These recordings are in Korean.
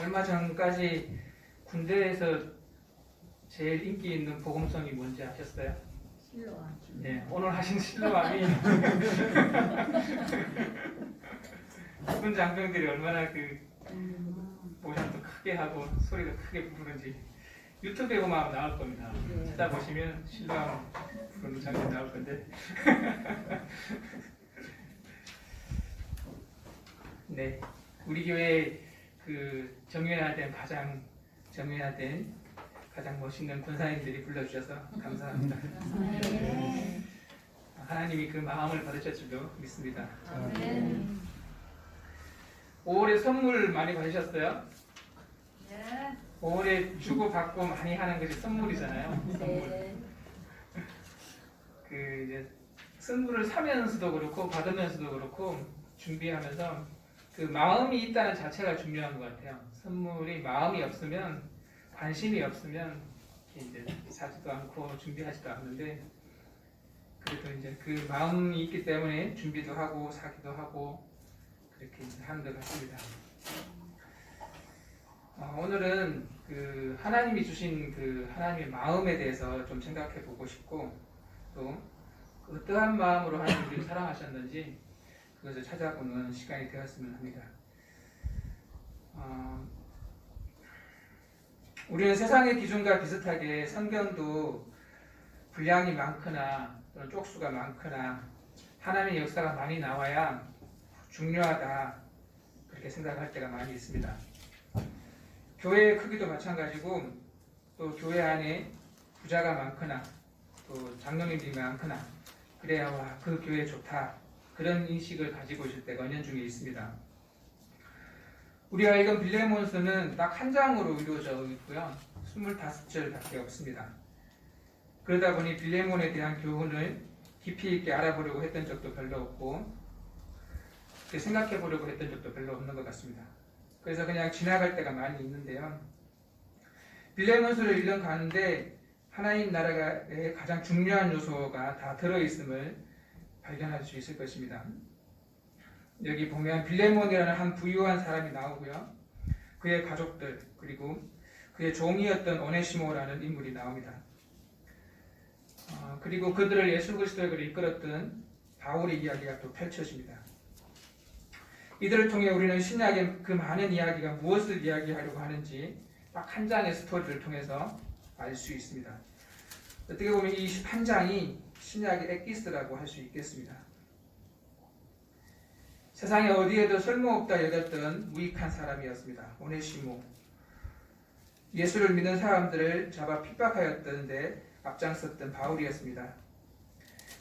얼마 전까지 군대에서 제일 인기 있는 복음성이 뭔지 아셨어요? 실로암. 네, 오늘 하신 실로암이 죽은 장병들이 얼마나 그 모션도 크게 하고 소리도 크게 부르는지 유튜브에 보면 나올 겁니다. 네. 찾아보시면 실로암 부르는 장면 나올 건데 네, 우리 교회 그 정유회할 정유회할 가장 멋있는 군사님들이 불러주셔서 감사합니다. 네. 하나님이 그 마음을 받으실 줄로 믿습니다. 아멘. 5월에 선물 많이 받으셨어요? 네. 5월에 주고 받고 많이 하는 것이 선물이잖아요. 선물. 네. 그 이제 선물을 사면서도 그렇고 받으면서도 그렇고 준비하면서 그 마음이 있다는 자체가 중요한 것 같아요. 선물이 마음이 없으면 관심이 없으면 이제 사지도 않고 준비하지도 않는데 그래도 이제 그 마음이 있기 때문에 준비도 하고 사기도 하고 그렇게 이제 하는 것 같습니다. 오늘은 그 하나님이 주신 그 하나님의 마음에 대해서 좀 생각해 보고 싶고 또 어떠한 마음으로 하나님이 우리를 사랑하셨는지 그것을 찾아보는 시간이 되었으면 합니다. 우리는 세상의 기준과 비슷하게 성경도 분량이 많거나 또는 쪽수가 많거나 하나님의 역사가 많이 나와야 중요하다 그렇게 생각할 때가 많이 있습니다. 교회의 크기도 마찬가지고 또 교회 안에 부자가 많거나 또 장로님들이 많거나 그래야 와, 그 교회 좋다 그런 인식을 가지고 있을 때가 은연중에 있습니다. 우리가 읽은 빌레몬서는 딱 한 장으로 이루어져 있고요. 25절밖에 없습니다. 그러다 보니 빌레몬에 대한 교훈을 깊이 있게 알아보려고 했던 적도 별로 없고 생각해 보려고 했던 적도 별로 없는 것 같습니다. 그래서 그냥 지나갈 때가 많이 있는데요. 빌레몬서를 읽는 가운데 하나님 나라의 가장 중요한 요소가 다 들어있음을 발견할 수 있을 것입니다. 여기 보면 빌레몬이라는 한 부유한 사람이 나오고요. 그의 가족들 그리고 그의 종이었던 오네시모라는 인물이 나옵니다. 그리고 그들을 예수 그리스도에게로 이끌었던 바울의 이야기가 또 펼쳐집니다. 이들을 통해 우리는 신약의 그 많은 이야기가 무엇을 이야기하려고 하는지 딱 한 장의 스토리를 통해서 알 수 있습니다. 어떻게 보면 이 한 장이 신약의 엑기스라고 할 수 있겠습니다. 세상에 어디에도 쓸모없다 여겼던 무익한 사람이었습니다. 오네시모. 예수를 믿는 사람들을 잡아 핍박하였던데 앞장섰던 바울이었습니다.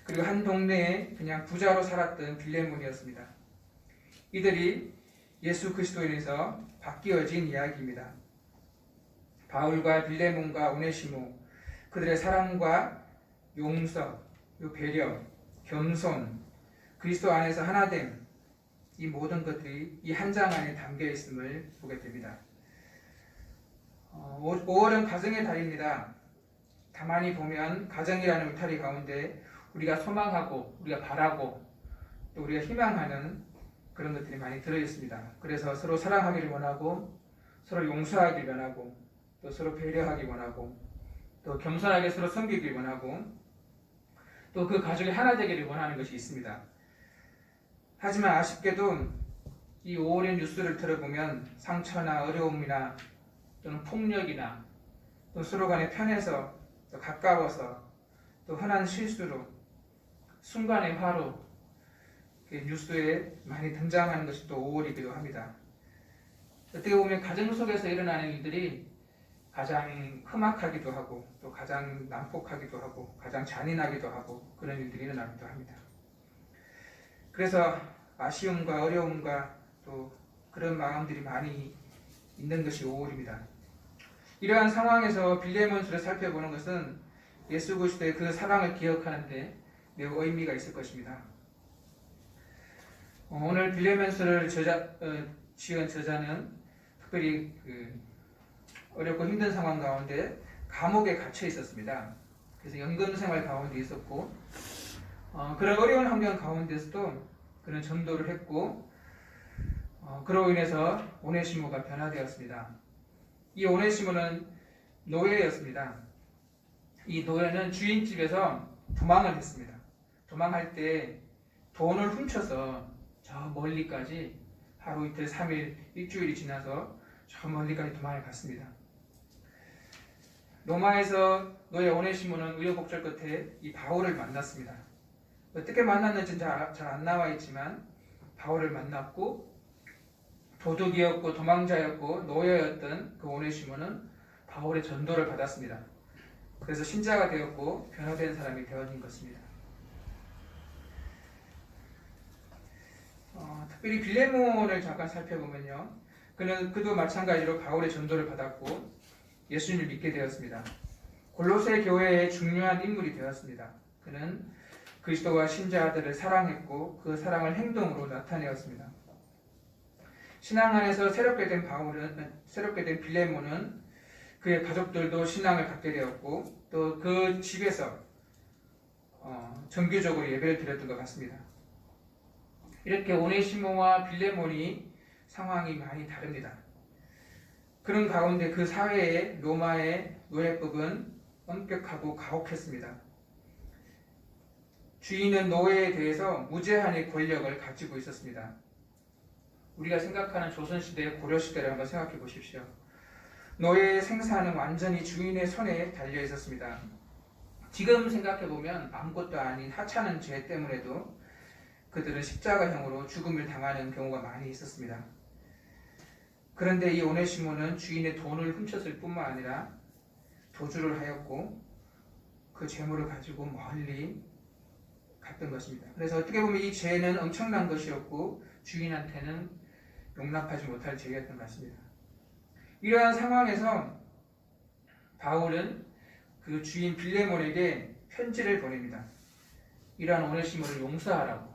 그리고 한 동네에 그냥 부자로 살았던 빌레몬이었습니다. 이들이 예수 그리스도인에서 바뀌어진 이야기입니다. 바울과 빌레몬과 오네시모, 그들의 사랑과 용서, 배려, 겸손, 그리스도 안에서 하나됨, 이 모든 것들이 이 한 장 안에 담겨 있음을 보게 됩니다. 5월은 가정의 달입니다. 가만히 보면 가정이라는 울타리 가운데 우리가 소망하고 우리가 바라고 또 우리가 희망하는 그런 것들이 많이 들어있습니다. 그래서 서로 사랑하기를 원하고 서로 용서하기를 원하고 또 서로 배려하기 원하고 또 겸손하게 서로 섬기길 원하고 또 그 가족이 하나 되기를 원하는 것이 있습니다. 하지만 아쉽게도 이 5월의 뉴스를 들어보면 상처나 어려움이나 또는 폭력이나 또 서로 간에 편해서 또 가까워서 또 흔한 실수로 순간의 화로 뉴스에 많이 등장하는 것이 또 5월이기도 합니다. 어떻게 보면 가정 속에서 일어나는 일들이 가장 험악하기도 하고 또 가장 난폭하기도 하고 가장 잔인하기도 하고 그런 일들이 일어나기도 합니다. 그래서 아쉬움과 어려움과 또 그런 마음들이 많이 있는 것이 5월입니다. 이러한 상황에서 빌레몬서를 살펴보는 것은 예수 그리스도의 그 사랑을 기억하는 데 매우 의미가 있을 것입니다. 오늘 빌레몬서를 지은 저자는 특별히 어렵고 힘든 상황 가운데 감옥에 갇혀 있었습니다. 그래서 연금 생활 가운데 있었고 그런 어려운 환경 가운데서도 그는 전도를 했고 그로 인해서 오네시모가 변화되었습니다. 이 오네시모는 노예였습니다. 이 노예는 주인 집에서 도망을 했습니다. 도망할 때 돈을 훔쳐서 저 멀리까지 하루 이틀 3일 일주일이 지나서 저 멀리까지 도망을 갔습니다. 로마에서 노예 오네시모는 우여곡절 끝에 이 바울을 만났습니다. 어떻게 만났는지 잘 안 나와 있지만 바울을 만났고 도둑이었고 도망자였고 노예였던 그 오네시모는 바울의 전도를 받았습니다. 그래서 신자가 되었고 변화된 사람이 되어진 것입니다. 특별히 빌레몬을 잠깐 살펴보면요, 그도 마찬가지로 바울의 전도를 받았고 예수님을 믿게 되었습니다. 골로새 교회의 중요한 인물이 되었습니다. 그는 그리스도와 신자들을 사랑했고 그 사랑을 행동으로 나타내었습니다. 신앙 안에서 새롭게 된 빌레몬은 그의 가족들도 신앙을 갖게 되었고 또 그 집에서 정규적으로 예배를 드렸던 것 같습니다. 이렇게 오네시모와 빌레몬이 상황이 많이 다릅니다. 그런 가운데 그 사회의 로마의 노예법은 엄격하고 가혹했습니다. 주인은 노예에 대해서 무제한의 권력을 가지고 있었습니다. 우리가 생각하는 조선시대, 고려시대를 한번 생각해 보십시오. 노예의 생사는 완전히 주인의 손에 달려 있었습니다. 지금 생각해 보면 아무것도 아닌 하찮은 죄 때문에도 그들은 십자가형으로 죽음을 당하는 경우가 많이 있었습니다. 그런데 이 오네시모는 주인의 돈을 훔쳤을 뿐만 아니라 도주를 하였고 그 재물을 가지고 멀리 갔던 것입니다. 그래서 어떻게 보면 이 죄는 엄청난 것이었고 주인한테는 용납하지 못할 죄였던 것 같습니다. 이러한 상황에서 바울은 그 주인 빌레몬에게 편지를 보냅니다. 이러한 오네시모를 용서하라고.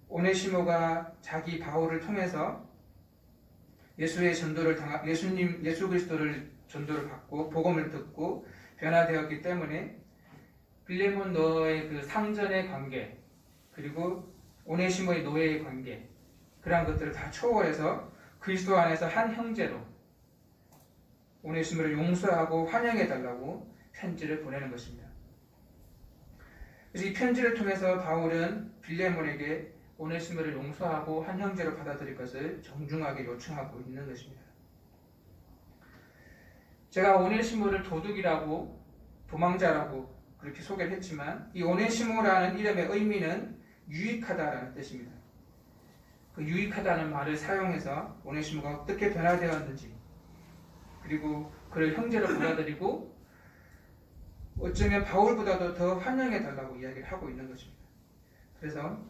오네시모가 자기 바울을 통해서 예수 그리스도를 전도를 받고 복음을 듣고 변화되었기 때문에 빌레몬 너의 그 상전의 관계 그리고 오네시모의 노예의 관계 그러한 것들을 다 초월해서 그리스도 안에서 한 형제로 오네시모를 용서하고 환영해 달라고 편지를 보내는 것입니다. 그래서 이 편지를 통해서 바울은 빌레몬에게 오네시모를 용서하고 한 형제로 받아들일 것을 정중하게 요청하고 있는 것입니다. 제가 오네시모를 도둑이라고 도망자라고 그렇게 소개를 했지만 이 오네시모라는 이름의 의미는 유익하다라는 뜻입니다. 그 유익하다는 말을 사용해서 오네시모가 어떻게 변화되었는지 그리고 그를 형제로 받아들이고 어쩌면 바울보다도 더 환영해 달라고 이야기를 하고 있는 것입니다. 그래서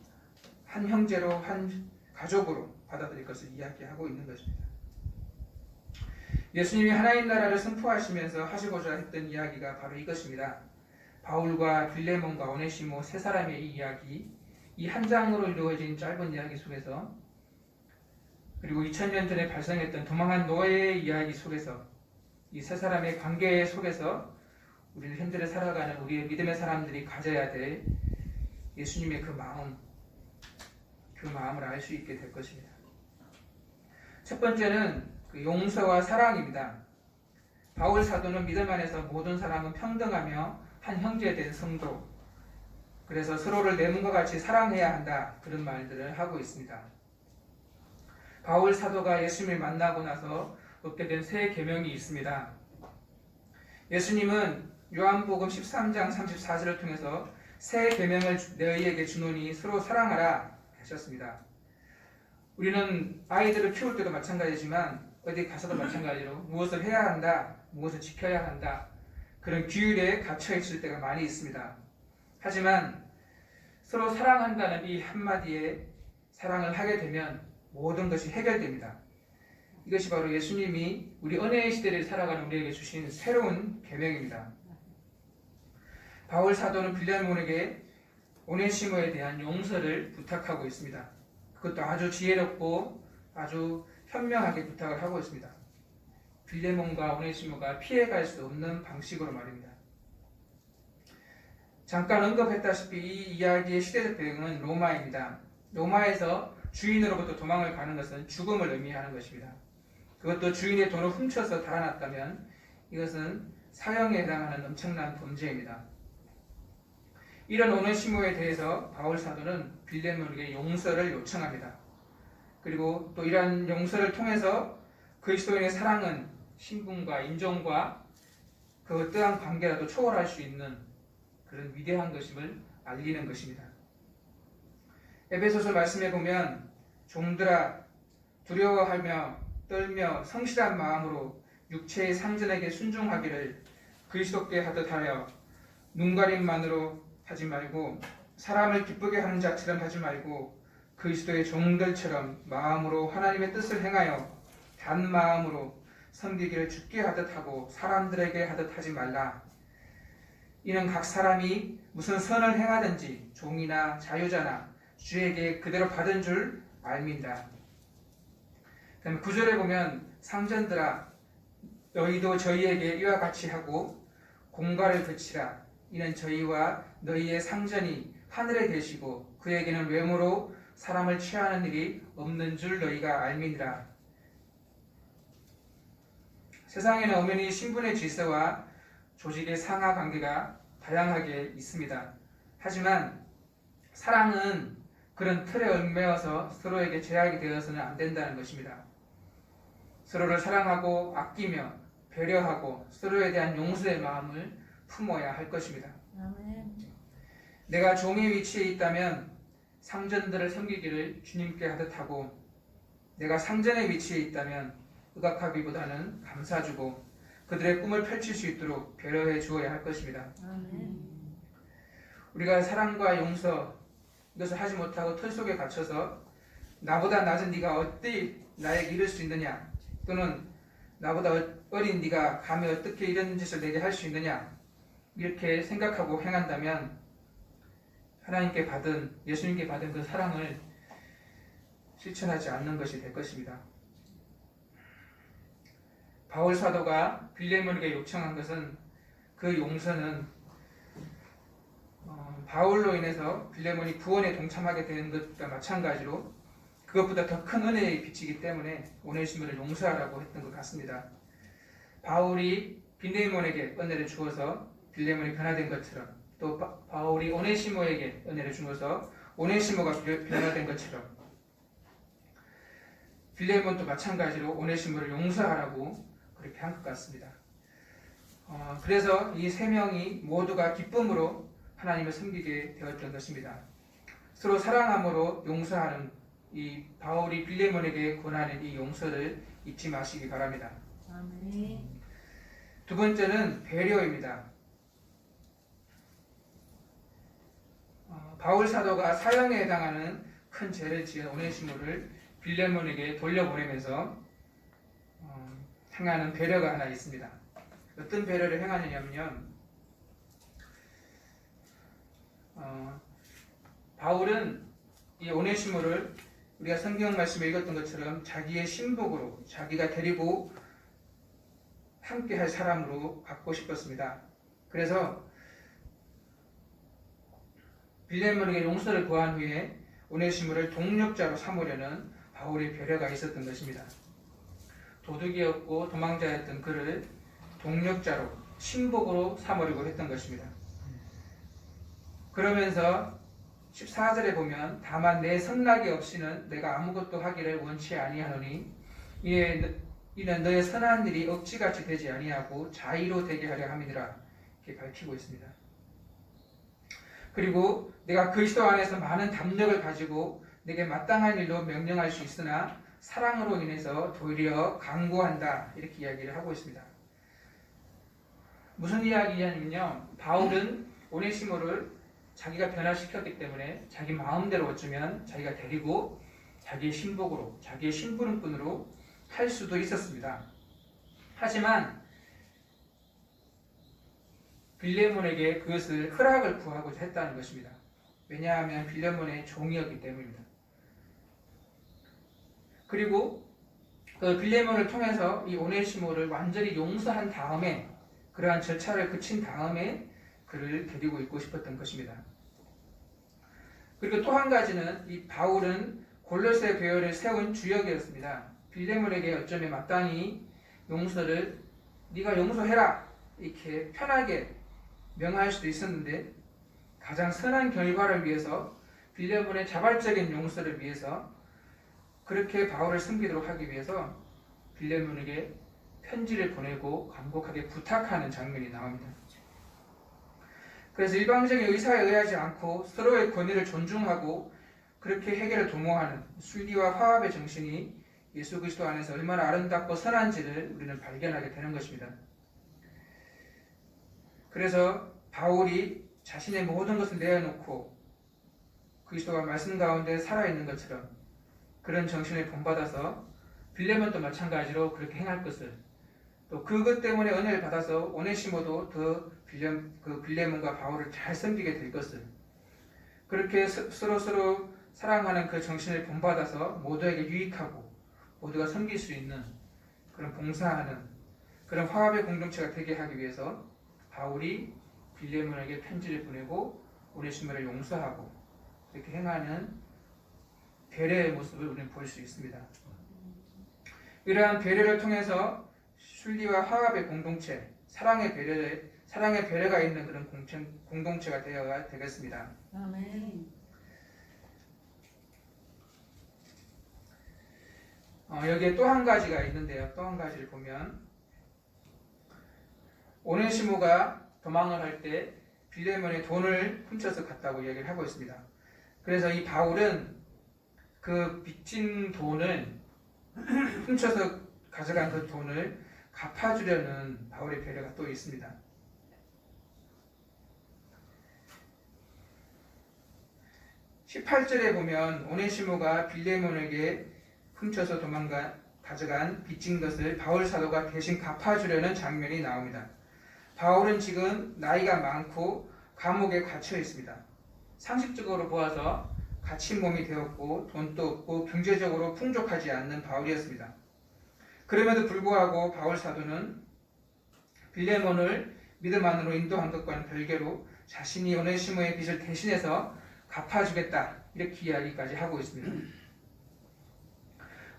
한 형제로 한 가족으로 받아들일 것을 이야기하고 있는 것입니다. 예수님이 하나님 나라를 선포하시면서 하시고자 했던 이야기가 바로 이것입니다. 바울과 빌레몬과 오네시모 세 사람의 이 이야기, 이 한 장으로 이루어진 짧은 이야기 속에서 그리고 2000년 전에 발생했던 도망한 노예의 이야기 속에서 이 세 사람의 관계 속에서 우리는 현재를 살아가는 우리의 믿음의 사람들이 가져야 될 예수님의 그 마음을 알 수 있게 될 것입니다. 첫 번째는 그 용서와 사랑입니다. 바울 사도는 믿음 안에서 모든 사람은 평등하며 한 형제된 성도, 그래서 서로를 내 몸과 같이 사랑해야 한다 그런 말들을 하고 있습니다. 바울 사도가 예수님을 만나고 나서 얻게 된 새 계명이 있습니다. 예수님은 요한복음 13장 34절을 통해서 새 계명을 너희에게 주노니 서로 사랑하라 하셨습니다. 우리는 아이들을 키울 때도 마찬가지지만 어디 가서도 마찬가지로 무엇을 해야 한다, 무엇을 지켜야 한다 그런 규율에 갇혀 있을 때가 많이 있습니다. 하지만 서로 사랑한다는 이 한마디에 사랑을 하게 되면 모든 것이 해결됩니다. 이것이 바로 예수님이 우리 은혜의 시대를 살아가는 우리에게 주신 새로운 계명입니다. 바울 사도는 빌레몬에게 오네시모에 대한 용서를 부탁하고 있습니다. 그것도 아주 지혜롭고 아주 현명하게 부탁을 하고 있습니다. 빌레몬과 오네시모가 피해갈 수 없는 방식으로 말입니다. 잠깐 언급했다시피 이 이야기의 시대적 배경은 로마입니다. 로마에서 주인으로부터 도망을 가는 것은 죽음을 의미하는 것입니다. 그것도 주인의 돈을 훔쳐서 달아났다면 이것은 사형에 해당하는 엄청난 범죄입니다. 이런 오네시모에 대해서 바울 사도는 빌레몬에게 용서를 요청합니다. 그리고 또 이러한 용서를 통해서 그리스도인의 사랑은 신분과 인종과 그 어떠한 관계라도 초월할 수 있는 그런 위대한 것임을 알리는 것입니다. 에베소서 말씀에 보면 종들아 두려워하며 떨며 성실한 마음으로 육체의 상전에게 순종하기를 그리스도께 하듯 하여 눈가림만으로 하지 말고 사람을 기쁘게 하는 자처럼 하지 말고 그리스도의 종들처럼 마음으로 하나님의 뜻을 행하여 단 마음으로 섬기기를 주께 하듯 하고 사람들에게 하듯 하지 말라. 이는 각 사람이 무슨 선을 행하든지 종이나 자유자나 주에게 그대로 받은 줄 알민다. 그다음에 9절에 보면 상전들아 너희도 저희에게 이와 같이 하고 공갈을 그치라. 이는 저희와 너희의 상전이 하늘에 계시고 그에게는 외모로 사람을 취하는 일이 없는 줄 너희가 알미니라. 세상에는 엄연히 신분의 질서와 조직의 상하 관계가 다양하게 있습니다. 하지만 사랑은 그런 틀에 얽매여서 서로에게 제약이 되어서는 안 된다는 것입니다. 서로를 사랑하고 아끼며 배려하고 서로에 대한 용서의 마음을 품어야 할 것입니다. 아멘. 내가 종의 위치에 있다면 상전들을 섬기기를 주님께 하듯 하고 내가 상전의 위치에 있다면 의각하기보다는 감싸주고 그들의 꿈을 펼칠 수 있도록 배려해 주어야 할 것입니다. 아멘. 우리가 사랑과 용서 이것을 하지 못하고 틀 속에 갇혀서 나보다 낮은 네가 어찌 나에게 이럴 수 있느냐 또는 나보다 어린 네가 감히 어떻게 이런 짓을 내게 할 수 있느냐 이렇게 생각하고 행한다면 하나님께 받은 예수님께 받은 그 사랑을 실천하지 않는 것이 될 것입니다. 바울 사도가 빌레몬에게 요청한 것은 그 용서는 바울로 인해서 빌레몬이 구원에 동참하게 되는 것과 마찬가지로 그것보다 더 큰 은혜의 빛이기 때문에 오네시모를 용서하라고 했던 것 같습니다. 바울이 빌레몬에게 은혜를 주어서 빌레몬이 변화된 것처럼 또 바울이 오네시모에게 은혜를 주어서 오네시모가 변화된 것처럼 빌레몬도 마찬가지로 오네시모를 용서하라고 그렇게 한 것 같습니다. 그래서 이 세 명이 모두가 기쁨으로 하나님을 섬기게 되었던 것입니다. 서로 사랑함으로 용서하는 이 바울이 빌레몬에게 권하는 이 용서를 잊지 마시기 바랍니다. 아멘. 두 번째는 배려입니다. 바울 사도가 사형에 해당하는 큰 죄를 지은 오네시모를 빌레몬에게 돌려보내면서 행하는 배려가 하나 있습니다. 어떤 배려를 행하느냐면요. 바울은 이 오네시모를 우리가 성경 말씀에 읽었던 것처럼 자기의 신복으로 자기가 데리고 함께 할 사람으로 갖고 싶었습니다. 그래서 빌레몬에게 용서를 구한 후에 오네시모를 동력자로 삼으려는 바울의 배려가 있었던 것입니다. 도둑이었고 도망자였던 그를 동력자로 신복으로 삼으려고 했던 것입니다. 그러면서 14절에 보면 다만 내 성락이 없이는 내가 아무것도 하기를 원치 아니하노니 이는 너의 선한 일이 억지같이 되지 아니하고 자의로 되게 하려 함이니라 이렇게 밝히고 있습니다. 그리고 내가 그리스도 안에서 많은 담력을 가지고 내게 마땅한 일로 명령할 수 있으나 사랑으로 인해서 도리어 강구한다 이렇게 이야기를 하고 있습니다. 무슨 이야기냐면요. 바울은 오네시모를 자기가 변화시켰기 때문에 자기 마음대로 어쩌면 자기가 데리고 자기의 신복으로 자기의 심부름꾼으로 할 수도 있었습니다. 하지만 빌레몬에게 그것을 허락을 구하고자 했다는 것입니다. 왜냐하면 빌레몬의 종이었기 때문입니다. 그리고 그 빌레몬을 통해서 이 오네시모를 완전히 용서한 다음에 그러한 절차를 거친 다음에 그를 데리고 있고 싶었던 것입니다. 그리고 또 한 가지는 이 바울은 골로새 교회를 세운 주역이었습니다. 빌레몬에게 어쩌면 마땅히 용서를 네가 용서해라 이렇게 편하게 명할 수도 있었는데 가장 선한 결과를 위해서 빌레몬의 자발적인 용서를 위해서 그렇게 바울을 섬기도록 하기 위해서 빌레몬에게 편지를 보내고 간곡하게 부탁하는 장면이 나옵니다. 그래서 일방적인 의사에 의하지 않고 서로의 권위를 존중하고 그렇게 해결을 도모하는 순리와 화합의 정신이 예수 그리스도 안에서 얼마나 아름답고 선한지를 우리는 발견하게 되는 것입니다. 그래서 바울이 자신의 모든 것을 내어놓고 그리스도가 말씀 가운데 살아있는 것처럼 그런 정신을 본받아서 빌레몬도 마찬가지로 그렇게 행할 것을 또 그것 때문에 은혜를 받아서 오네시모도 더 빌레몬과 바울을 잘 섬기게 될 것을 그렇게 서로 사랑하는 그 정신을 본받아서 모두에게 유익하고 모두가 섬길 수 있는 그런 봉사하는 그런 화합의 공동체가 되게 하기 위해서 바울이 빌레몬에게 편지를 보내고 오네시모를 용서하고 이렇게 행하는 배려의 모습을 우리는 볼 수 있습니다. 이러한 배려를 통해서 순리와 화합의 공동체, 사랑의 배려가 있는 그런 공동체가 되어야 되겠습니다. 아멘. 여기에 또 한 가지가 있는데요. 또 한 가지를 보면 오네시모가 도망을 할 때 빌레몬의 돈을 훔쳐서 갔다고 얘기를 하고 있습니다. 그래서 이 바울은 그 빚진 돈을 훔쳐서 가져간 그 돈을 갚아주려는 바울의 배려가 또 있습니다. 18절에 보면 오네시모가 빌레몬에게 훔쳐서 가져간 빚진 것을 바울 사도가 대신 갚아주려는 장면이 나옵니다. 바울은 지금 나이가 많고 감옥에 갇혀 있습니다. 상식적으로 보아서 갇힌 몸이 되었고 돈도 없고 경제적으로 풍족하지 않는 바울이었습니다. 그럼에도 불구하고 바울 사도는 빌레몬을 믿음 안으로 인도한 것과는 별개로 자신이 오네시모의 빚을 대신해서 갚아주겠다 이렇게 이야기까지 하고 있습니다.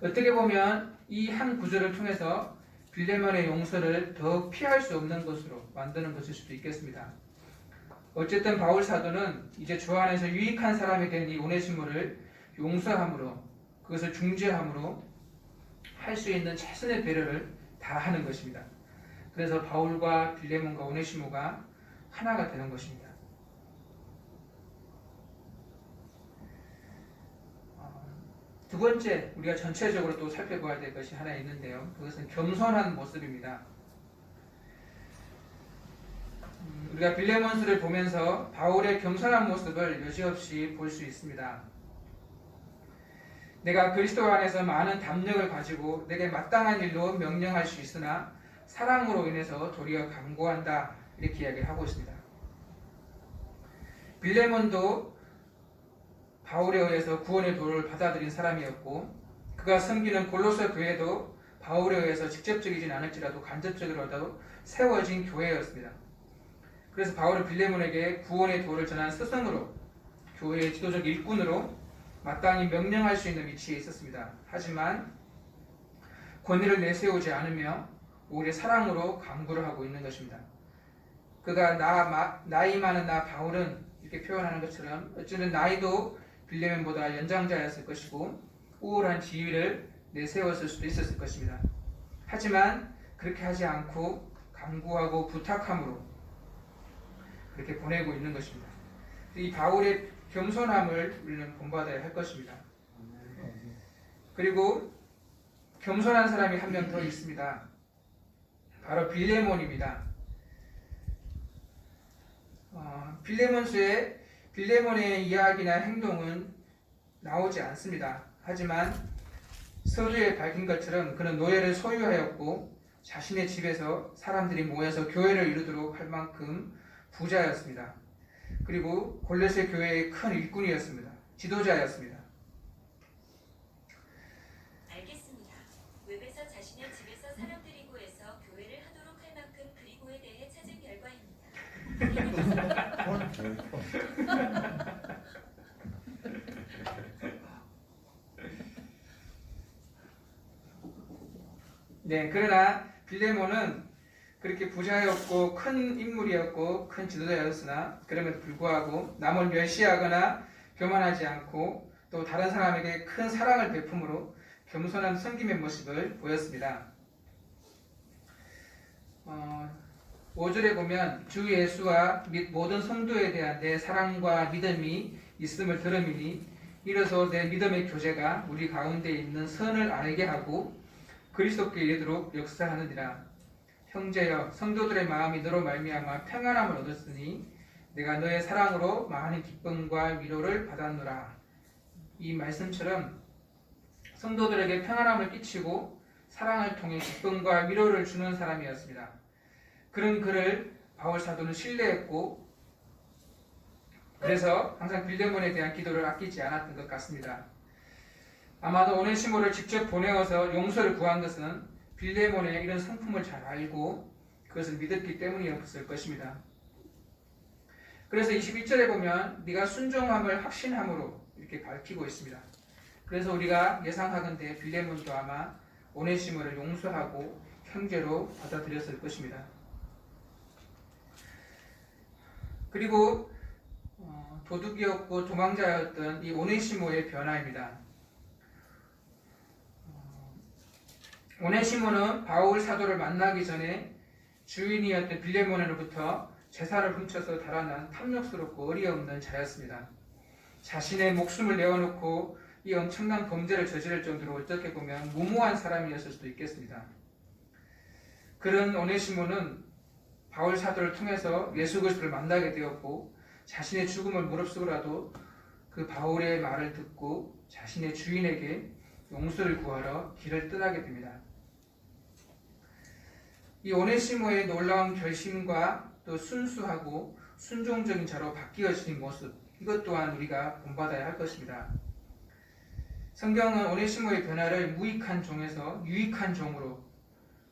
어떻게 보면 이 한 구절을 통해서 빌레몬의 용서를 더욱 피할 수 없는 것으로 만드는 것일 수도 있겠습니다. 어쨌든 바울 사도는 이제 주 안에서 유익한 사람이 된 이 오네시모를 용서함으로 그것을 중재함으로 할 수 있는 최선의 배려를 다하는 것입니다. 그래서 바울과 빌레몬과 오네시모가 하나가 되는 것입니다. 두 번째 우리가 전체적으로 또 살펴봐야 될 것이 하나 있는데요. 그것은 겸손한 모습입니다. 우리가 빌레몬서를 보면서 바울의 겸손한 모습을 여지없이 볼 수 있습니다. 내가 그리스도 안에서 많은 담력을 가지고 내게 마땅한 일로 명령할 수 있으나 사랑으로 인해서 도리어 강구한다 이렇게 이야기를 하고 있습니다. 빌레몬도 바울에 의해서 구원의 도를 받아들인 사람이었고 그가 섬기는 골로새 교회도 바울에 의해서 직접적이진 않을지라도 간접적으로라도 세워진 교회였습니다. 그래서 바울은 빌레몬에게 구원의 도를 전한 스승으로 교회의 지도적 일꾼으로 마땅히 명령할 수 있는 위치에 있었습니다. 하지만 권위를 내세우지 않으며 오히려 사랑으로 강구를 하고 있는 것입니다. 그가 나이 많은 나 바울은 이렇게 표현하는 것처럼 어쩌면 나이도 빌레몬보다 연장자였을 것이고 우월한 지위를 내세웠을 수도 있었을 것입니다. 하지만 그렇게 하지 않고 강구하고 부탁함으로 그렇게 보내고 있는 것입니다. 이 바울의 겸손함을 우리는 본받아야 할 것입니다. 그리고 겸손한 사람이 한 명 더 있습니다. 바로 빌레몬입니다. 빌레몬서에 빌레몬의 이야기나 행동은 나오지 않습니다. 하지만 서두에 밝힌 것처럼 그는 노예를 소유하였고 자신의 집에서 사람들이 모여서 교회를 이루도록 할 만큼 부자였습니다. 그리고 골로새 교회의 큰 일꾼이었습니다. 지도자였습니다. 알겠습니다. 웹에서 자신의 집에서 사람들이 모여서 교회를 하도록 할 만큼 그리고에 대해 찾은 결과입니다. 네, 그러나 빌레몬은 그렇게 부자였고 큰 인물이었고 큰 지도자였으나 그럼에도 불구하고 남을 멸시하거나 교만하지 않고 또 다른 사람에게 큰 사랑을 베품으로 겸손한 섬김의 모습을 보였습니다. 5절에 보면 주 예수와 및 모든 성도에 대한 내 사랑과 믿음이 있음을 들음이니 이로써 내 믿음의 교제가 우리 가운데 있는 선을 알게 하고 그리스도께 이르도록 역사하느니라. 형제여 성도들의 마음이 너로 말미암아 평안함을 얻었으니 내가 너의 사랑으로 많은 기쁨과 위로를 받았노라. 이 말씀처럼 성도들에게 평안함을 끼치고 사랑을 통해 기쁨과 위로를 주는 사람이었습니다. 그런 그를 바울 사도는 신뢰했고 그래서 항상 빌레몬에 대한 기도를 아끼지 않았던 것 같습니다. 아마도 오네시모를 직접 보내어서 용서를 구한 것은 빌레몬의 이런 성품을 잘 알고 그것을 믿었기 때문이었을 것입니다. 그래서 21절에 보면 네가 순종함을 확신함으로 이렇게 밝히고 있습니다. 그래서 우리가 예상하건대 빌레몬도 아마 오네시모를 용서하고 형제로 받아들였을 것입니다. 그리고 도둑이었고 도망자였던 이 오네시모의 변화입니다. 오네시모는 바울 사도를 만나기 전에 주인이었던 빌레몬으로부터 재산을 훔쳐서 달아난 탐욕스럽고 어리없는 자였습니다. 자신의 목숨을 내어놓고 이 엄청난 범죄를 저지를 정도로 어떻게 보면 무모한 사람이었을 수도 있겠습니다. 그런 오네시모는 바울 사도를 통해서 예수 그리스도를 만나게 되었고 자신의 죽음을 무릅쓰고라도 그 바울의 말을 듣고 자신의 주인에게 용서를 구하러 길을 떠나게 됩니다. 이 오네시모의 놀라운 결심과 또 순수하고 순종적인 자로 바뀌어진 모습, 이것 또한 우리가 본받아야 할 것입니다. 성경은 오네시모의 변화를 무익한 종에서 유익한 종으로,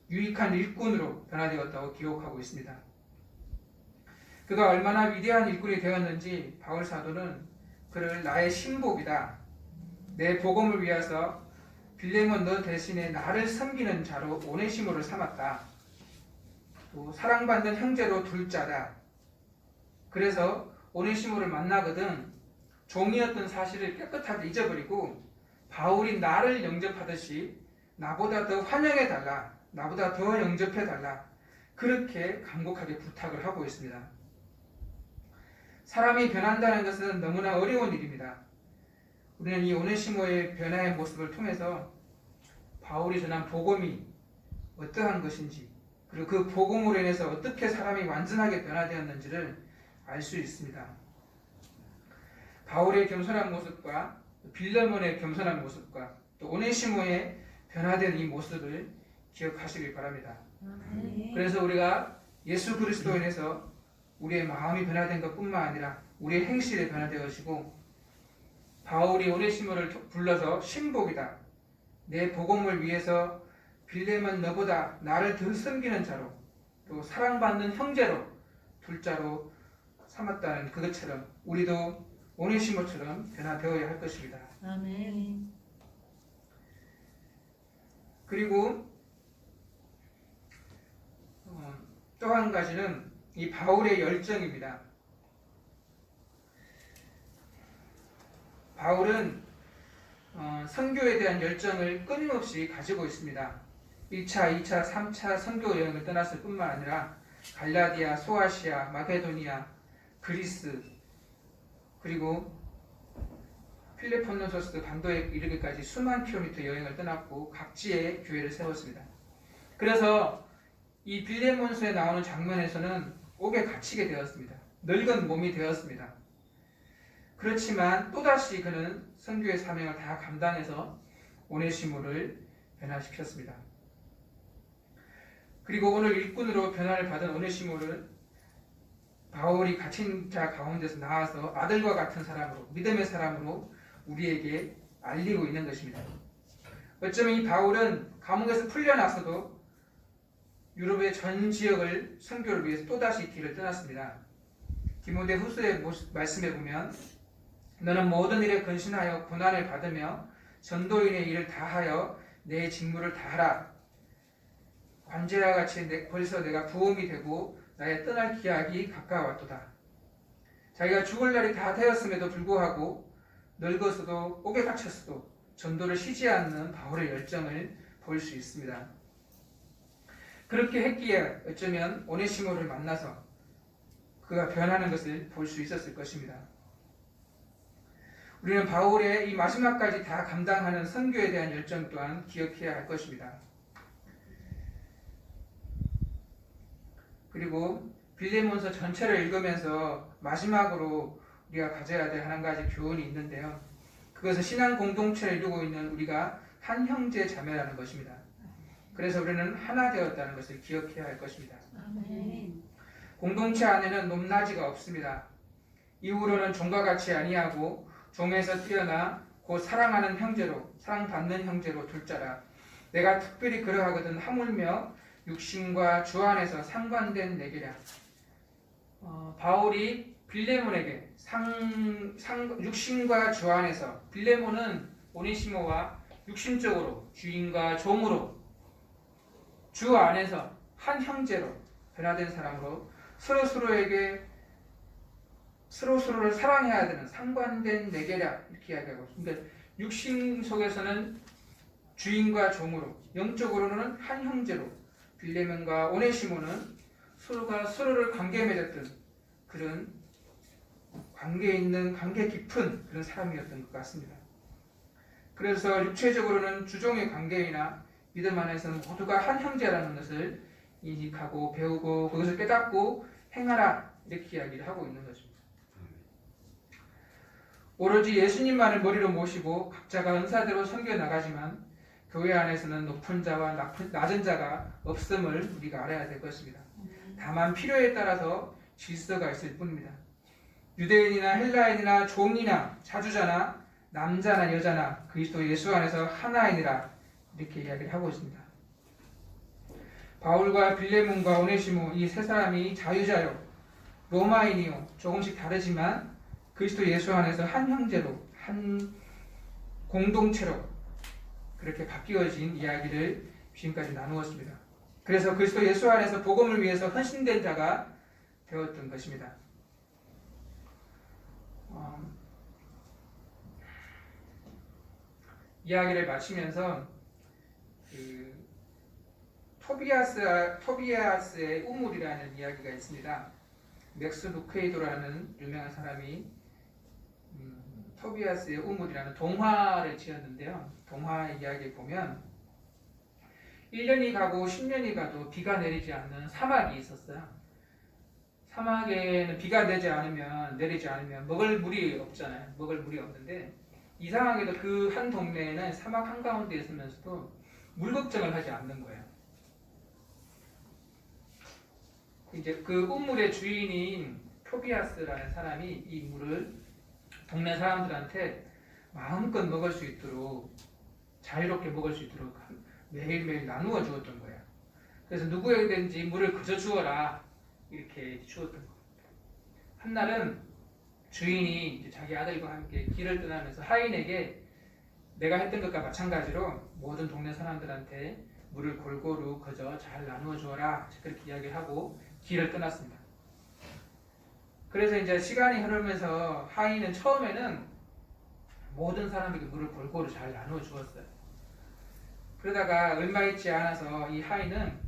유익한 일꾼으로 변화되었다고 기록하고 있습니다. 그가 얼마나 위대한 일꾼이 되었는지 바울 사도는 그를 나의 신복이다, 내 복음을 위해서 빌레몬 너 대신에 나를 섬기는 자로 오네시모를 삼았다. 또 사랑받는 형제로 둘 자다. 그래서 오네시모를 만나거든 종이었던 사실을 깨끗하게 잊어버리고 바울이 나를 영접하듯이 나보다 더 환영해달라, 나보다 더 영접해달라, 그렇게 간곡하게 부탁을 하고 있습니다. 사람이 변한다는 것은 너무나 어려운 일입니다. 우리는 이 오네시모의 변화의 모습을 통해서 바울이 전한 복음이 어떠한 것인지, 그리고 그 복음으로 인해서 어떻게 사람이 완전하게 변화되었는지를 알 수 있습니다. 바울의 겸손한 모습과 빌레몬의 겸손한 모습과 또 오네시모의 변화된 이 모습을 기억하시길 바랍니다. 그래서 우리가 예수 그리스도로 인해서 우리의 마음이 변화된 것뿐만 아니라 우리의 행실이 변화되어지고 바울이 오네시모를 불러서 신복이다, 내 복음을 위해서 빌레몬 너보다 나를 더 섬기는 자로 또 사랑받는 형제로 둘 자로 삼았다는 그것처럼 우리도 오네시모처럼 변화되어야 할 것입니다. 아멘. 그리고 또 한 가지는 이 바울의 열정입니다. 바울은 선교에 대한 열정을 끊임없이 가지고 있습니다. 1차, 2차, 3차 선교 여행을 떠났을 뿐만 아니라 갈라디아, 소아시아, 마게도니아, 그리스, 그리고 필리폰노소스 반도에 이르기까지 수만 킬로미터 여행을 떠났고 각지에 교회를 세웠습니다. 그래서 이 빌레몬서에 나오는 장면에서는 옥에 갇히게 되었습니다. 늙은 몸이 되었습니다. 그렇지만 또다시 그는 선교의 사명을 다 감당해서 오네시모를 변화시켰습니다. 그리고 오늘 일꾼으로 변화를 받은 오네시모를 바울이 갇힌 자 가운데서 나와서 아들과 같은 사람으로, 믿음의 사람으로 우리에게 알리고 있는 것입니다. 어쩌면 이 바울은 감옥에서 풀려나서도 유럽의 전 지역을 선교를 위해서 또다시 길을 떠났습니다. 디모데 후서의 말씀에 보면 너는 모든 일에 근신하여 고난을 받으며 전도인의 일을 다하여 내 직무를 다하라. 관제와 같이 벌써 내가 부험이 되고 나의 떠날 기약이 가까웠도다. 자기가 죽을 날이 다 되었음에도 불구하고 늙어서도 옥에 갇혔어도 전도를 쉬지 않는 바울의 열정을 볼 수 있습니다. 그렇게 했기에 어쩌면 오네시모를 만나서 그가 변하는 것을 볼 수 있었을 것입니다. 우리는 바울의 이 마지막까지 다 감당하는 선교에 대한 열정 또한 기억해야 할 것입니다. 그리고 빌레몬서 전체를 읽으면서 마지막으로 우리가 가져야 될 한 가지 교훈이 있는데요. 그것은 신앙 공동체를 이루고 있는 우리가 한 형제 자매라는 것입니다. 그래서 우리는 하나 되었다는 것을 기억해야 할 것입니다. 아멘. 공동체 안에는 높낮이가 없습니다. 이후로는 종과 같이 아니하고 종에서 뛰어나 곧 사랑하는 형제로 사랑받는 형제로 둘 자라. 내가 특별히 그러하거든 하물며 육신과 주 안에서 상관된 내게랴. 바울이 빌레몬에게 육신과 주 안에서, 빌레몬은 오네시모와 육신적으로 주인과 종으로 주 안에서 한 형제로 변화된 사람으로 서로를 사랑해야 되는 상관된 내게랴 이렇게 이야기하고 있습니다. 그러니까 육신 속에서는 주인과 종으로, 영적으로는 한 형제로 빌레몬과 오네시모는 서로가 서로를 관계 맺었던 그런 관계 있는, 관계 깊은 그런 사람이었던 것 같습니다. 그래서 육체적으로는 주종의 관계이나 믿음 안에서는 모두가 한 형제라는 것을 인식하고 배우고 그것을 깨닫고 행하라 이렇게 이야기를 하고 있는 것입니다. 오로지 예수님만을 머리로 모시고 각자가 은사대로 섬겨 나가지만 교회 안에서는 높은 자와 낮은 자가 없음을 우리가 알아야 될 것입니다. 다만 필요에 따라서 질서가 있을 뿐입니다. 유대인이나 헬라인이나 종이나 자주자나 남자나 여자나 그리스도 예수 안에서 하나이니라 이렇게 이야기를 하고 있습니다. 바울과 빌레몬과 오네시모 이 세 사람이 자유자요 로마인이요 조금씩 다르지만 그리스도 예수 안에서 한 형제로 한 공동체로 그렇게 바뀌어진 이야기를 지금까지 나누었습니다. 그래서 그리스도 예수 안에서 복음을 위해서 헌신된 자가 되었던 것입니다. 이야기를 마치면서 토비아스의 우물이라는 이야기가 있습니다. 맥스 루케이도라는 유명한 사람이 토비아스의 우물이라는 동화를 지었는데요. 동화 이야기에 보면 1년이 가고 10년이 가도 비가 내리지 않는 사막이 있었어요. 사막에는 비가 내리지 않으면 먹을 물이 없잖아요. 먹을 물이 없는데 이상하게도 그 한 동네에는 사막 한가운데 있으면서도 물 걱정을 하지 않는 거예요. 이제 그 우물의 주인인 토비아스라는 사람이 이 물을 동네 사람들한테 마음껏 먹을 수 있도록 자유롭게 먹을 수 있도록 매일매일 나누어 주었던 거예요. 그래서 누구에게든지 물을 그저 주어라 이렇게 주었던 거예요. 한날은 주인이 이제 자기 아들과 함께 길을 떠나면서 하인에게 내가 했던 것과 마찬가지로 모든 동네 사람들한테 물을 골고루 그저 잘 나누어 주어라 그렇게 이야기를 하고 길을 떠났습니다. 그래서 이제 시간이 흐르면서 하인은 처음에는 모든 사람에게 물을 골고루 잘 나누어 주었어요. 그러다가 얼마 있지 않아서 이 하인은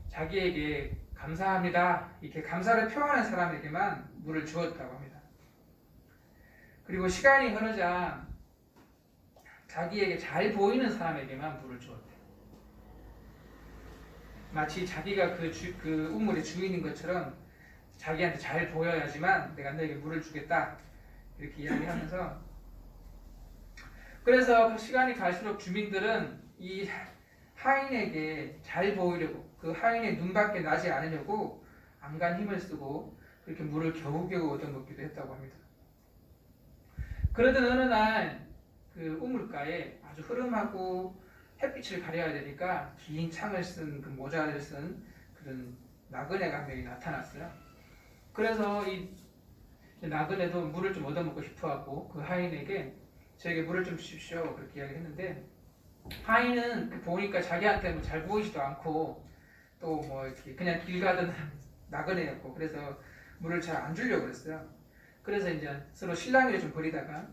자기에게 감사합니다 이렇게 감사를 표하는 사람에게만 물을 주었다고 합니다. 그리고 시간이 흐르자 자기에게 잘 보이는 사람에게만 물을 주었대요. 마치 자기가 그 우물의 주인인 것처럼 자기한테 잘 보여야지만 내가 너에게 물을 주겠다 이렇게 이야기하면서, 그래서 시간이 갈수록 주민들은 이 하인에게 잘 보이려고 그 하인의 눈밖에 나지 않으려고 안간 힘을 쓰고 그렇게 물을 겨우겨우 얻어먹기도 했다고 합니다. 그러던 어느 날 그 우물가에 아주 흐름하고 햇빛을 가려야 되니까 긴 창을 쓴 그 모자를 쓴 그런 나그네가 한 명이 나타났어요. 그래서 이 나그네도 물을 좀 얻어먹고 싶어하고 그 하인에게 저에게 물을 좀 주십시오 그렇게 이야기했는데, 하인은 보니까 자기한테 뭐 잘 보이지도 않고 또 뭐 이렇게 그냥 길 가던 나그네였고 그래서 물을 잘 안 주려고 그랬어요. 그래서 이제 서로 실랑이를 좀 벌이다가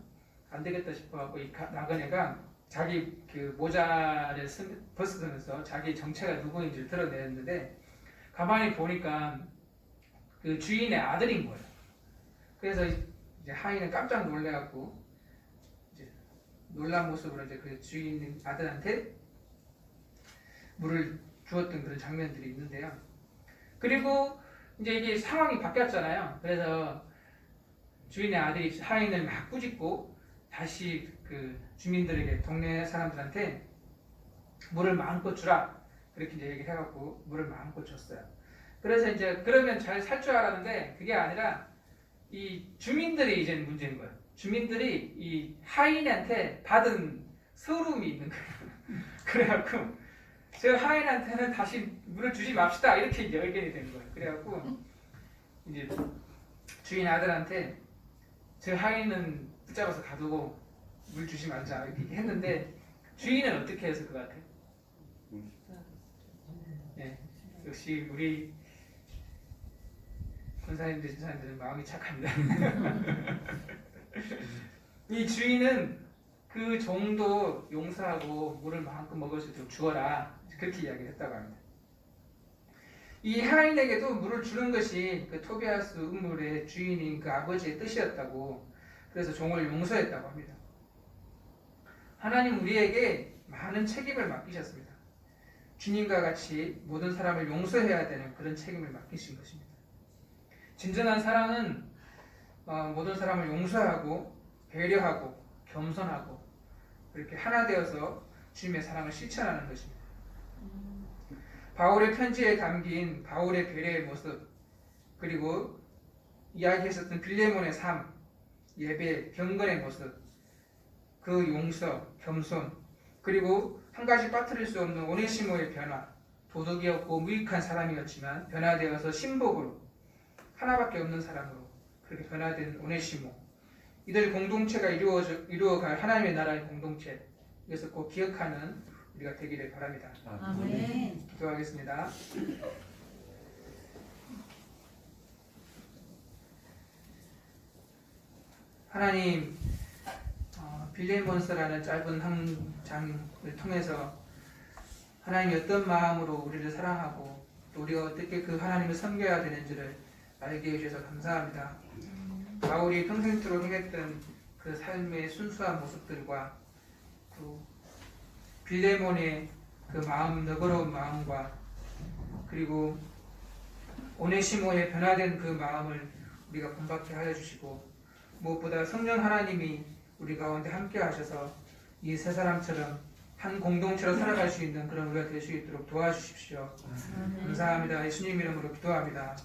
안 되겠다 싶어갖고 이 나그네가 자기 그 모자를 벗으면서 자기 정체가 누구인지를 드러냈는데 가만히 보니까 그 주인의 아들인 거예요. 그래서 이제 하인은 깜짝 놀래갖고 이제 놀란 모습으로 이제 그 주인 아들한테 물을 주었던 그런 장면들이 있는데요. 그리고 이제 이게 상황이 바뀌었잖아요. 그래서 주인의 아들이 하인을 막 꾸짖고 다시 그 주민들에게 동네 사람들한테 물을 마음껏 주라 그렇게 이제 얘기를 해갖고 물을 마음껏 줬어요. 그래서 이제 그러면 잘 살 줄 알았는데 그게 아니라 이 주민들이 이제 문제인 거예요. 주민들이 이 하인한테 받은 서름이 있는 거예요. 그래갖고 저 하인한테는 다시 물을 주지 맙시다 이렇게 이제 의견이 되는 거예요. 그래갖고 이제 주인 아들한테 저 하인은 붙잡아서 가두고 물 주지 말자 이렇게 했는데 주인은 어떻게 했을 것 같아요? 네, 역시 우리 권사님들, 집사님들은 마음이 착합니다. 이 주인은 그 종도 용서하고 물을 마음껏 먹을 수 있도록 주어라 그렇게 이야기를 했다고 합니다. 이 하인에게도 물을 주는 것이 그 토비아스 우물의 주인인 그 아버지의 뜻이었다고 그래서 종을 용서했다고 합니다. 하나님 우리에게 많은 책임을 맡기셨습니다. 주님과 같이 모든 사람을 용서해야 되는 그런 책임을 맡기신 것입니다. 진정한 사랑은 모든 사람을 용서하고 배려하고 겸손하고 그렇게 하나 되어서 주님의 사랑을 실천하는 것입니다. 바울의 편지에 담긴 바울의 배려의 모습 그리고 이야기했었던 빌레몬의 삶, 예배, 경건의 모습 그 용서, 겸손 그리고 한 가지 빠뜨릴 수 없는 오네시모의 변화 도덕이 없고 무익한 사람이었지만 변화되어서 신복으로 하나밖에 없는 사람으로 그렇게 변화된 오네시모 이들 공동체가 이루어갈 하나님의 나라의 공동체 이것을 꼭 기억하는 우리가 되기를 바랍니다. 아멘. 기도하겠습니다. 하나님 빌레몬서라는 짧은 한 장을 통해서 하나님이 어떤 마음으로 우리를 사랑하고 또 우리가 어떻게 그 하나님을 섬겨야 되는지를 알게 해주셔서 감사합니다. 바울이 평생토록 행했던 그 삶의 순수한 모습들과 그 빌레몬의 그 마음, 너그러운 마음과 그리고 오네시모의 변화된 그 마음을 우리가 본받게 하여 주시고 무엇보다 성령 하나님이 우리 가운데 함께 하셔서 이 세 사람처럼 한 공동체로 살아갈 수 있는 그런 우리가 될 수 있도록 도와주십시오. 감사합니다. 예수님 이름으로 기도합니다.